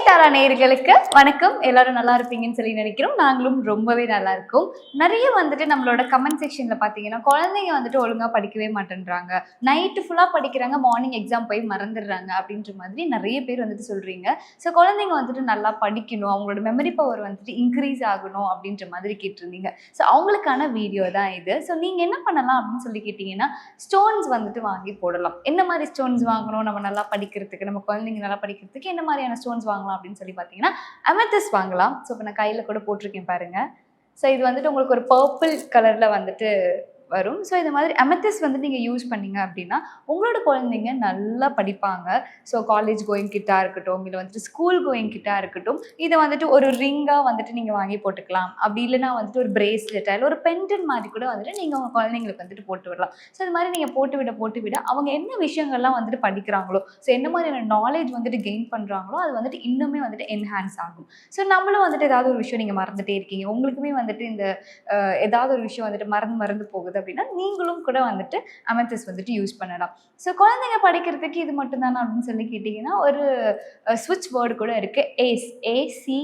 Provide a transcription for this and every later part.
தாரா நேயர்களுக்கு வணக்கம். எல்லாரும் நல்லா இருப்பீங்கன்னு சொல்லி நினைக்கிறோம். நாங்களும் ரொம்பவே நல்லா இருக்கோம். நிறைய வந்துட்டு நம்மளோட கமெண்ட் செக்ஷன்ல பாத்தீங்கன்னா குழந்தைங்க வந்துட்டு ஒழுங்கா படிக்கவே மாட்டேன்றாங்க, நைட்டு ஃபுல்லா படிக்கிறாங்க, மார்னிங் எக்ஸாம் போய் மறந்துடுறாங்க அப்படின்ற மாதிரி நிறைய பேர் வந்துட்டு சொல்றீங்க. ஸோ குழந்தைங்க வந்துட்டு நல்லா படிக்கணும், அவங்களோட மெமரி பவர் வந்துட்டு இன்க்ரீஸ் ஆகணும் அப்படின்ற மாதிரி கேட்டிருந்தீங்க. ஸோ அவங்களுக்கான வீடியோ தான் இது. ஸோ நீங்க என்ன பண்ணலாம் அப்படின்னு சொல்லி கேட்டீங்கன்னா, ஸ்டோன்ஸ் வந்துட்டு வாங்கி போடலாம். என்ன மாதிரி ஸ்டோன்ஸ் வாங்கணும் நம்ம நல்லா படிக்கிறதுக்கு, நம்ம குழந்தைங்க நல்லா படிக்கிறதுக்கு என்ன மாதிரியான ஸ்டோன்ஸ் வாங்கலாம் அப்படின்னு சொல்லி பார்த்தீங்கன்னா, அமெத்திஸ்ட் வாங்கலாம். ஸோ இப்போ நான் கையில் கூட போட்டிருக்கேன் பாருங்க. ஸோ இது வந்துட்டு உங்களுக்கு ஒரு பர்பிள் கலர்ல வந்துட்டு வரும். ஸோ இந்த மாதிரி அமெத்திஸ்ட் வந்து நீங்கள் யூஸ் பண்ணீங்க அப்படின்னா உங்களோட குழந்தைங்க நல்லா படிப்பாங்க. ஸோ காலேஜ் கோயிங் கிட்டா இருக்கட்டும், இல்லை வந்துட்டு ஸ்கூல் கோயிங் கிட்டா இருக்கட்டும், இதை வந்துட்டு ஒரு ரிங்காக வந்துட்டு நீங்கள் வாங்கி போட்டுக்கலாம். அப்படி இல்லைனா வந்துட்டு ஒரு பிரேஸ்லெட்டாக இல்லை ஒரு பென்டன் மாதிரி கூட வந்துட்டு நீங்கள் உங்கள் குழந்தைங்களுக்கு வந்துட்டு போட்டு விடலாம். ஸோ இது மாதிரி நீங்கள் போட்டு விட அவங்க என்ன விஷயங்கள்லாம் வந்துட்டு படிக்கிறாங்களோ, ஸோ என்ன மாதிரியான நாலேஜ் வந்துட்டு கெயின் பண்ணுறாங்களோ அது வந்துட்டு இன்னுமே வந்துட்டு என்ஹான்ஸ் ஆகும். ஸோ நம்மளும் வந்துட்டு ஏதாவது ஒரு விஷயம் நீங்கள் மறந்துட்டே இருக்கீங்க, உங்களுக்குமே வந்துட்டு இந்த ஏதாவது ஒரு விஷயம் வந்துட்டு மறந்து போகுது அப்படின்னா நீங்களும் கூட வந்துட்டு அமெத்திஸ்ட் வந்துட்டு யூஸ் பண்ணலாம். ஸோ குழந்தைங்க படிக்கிறதுக்கு இது மட்டும் தானே அப்படின்னு சொல்லி கேட்டிங்கன்னா, ஒரு ஸ்விட்ச் வேர்டு கூட இருக்குது, ஏஸ், ACE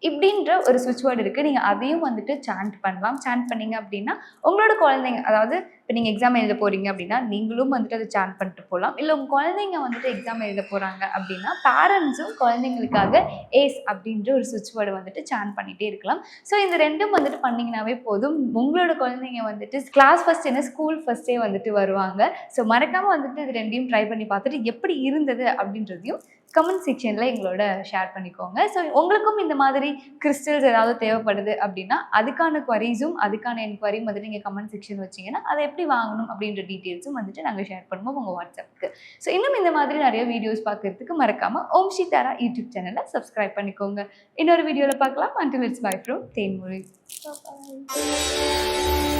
இப்படின்ற ஒரு ஸ்விட்ச் வேர்டு இருக்குது. நீங்கள் அதையும் வந்துட்டு சாண்ட் பண்ணலாம். சாண்ட் பண்ணிங்க அப்படின்னா உங்களோட குழந்தைங்க, அதாவது இப்போ நீங்கள் எக்ஸாம் எழுத போகிறீங்க அப்படின்னா நீங்களும் வந்துட்டு அதை சாண்ட் பண்ணிட்டு போகலாம். இல்லை உங்கள் குழந்தைங்க வந்துட்டு எக்ஸாம் எழுத போகிறாங்க அப்படின்னா பேரண்ட்ஸும் குழந்தைங்களுக்காக ஏஸ் அப்படின்ற ஒரு ஸ்விட்ச் வேர்டு வந்துட்டு சாண்ட் பண்ணிகிட்டே இருக்கலாம். ஸோ இந்த ரெண்டும் வந்துட்டு பண்ணிங்கனாவே போதும், உங்களோட குழந்தைங்க வந்துட்டு கிளாஸ் ஃபஸ்ட் என்ன ஸ்கூல் ஃபஸ்ட்டே வந்துட்டு வருவாங்க. ஸோ மறக்காமல் வந்துட்டு இது ரெண்டையும் ட்ரை பண்ணி பார்த்துட்டு எப்படி இருந்தது அப்படின்றதையும் கமெண்ட் செக்ஷனில் எங்களோட ஷேர் பண்ணிக்கோங்க. ஸோ உங்களுக்கும் இந்த மாதிரி கிறிஸ்டல்ஸ் ஏதாவது தேவைப்படுது அப்படின்னா அதுக்கான குவரிஸும் அதுக்கான என்கொயரியும் வந்துட்டு நீங்கள் கமெண்ட் செக்ஷன் வச்சிங்கன்னா அதை எப்படி வாங்கணும் அப்படின்ற டீட்டெயில்ஸும் வந்துட்டு நாங்கள் ஷேர் பண்ணுவோம் உங்கள் வாட்ஸ்அப்புக்கு. ஸோ இன்னும் இந்த மாதிரி நிறைய வீடியோஸ் பார்க்குறதுக்கு மறக்காமல் ஓம் ஸ்ரீ தாரா யூடியூப் சேனலை சப்ஸ்கிரைப் பண்ணிக்கோங்க. இன்னொரு வீடியோவில் பார்க்கலாம். Until it's bye from Thenmozhi. Bye.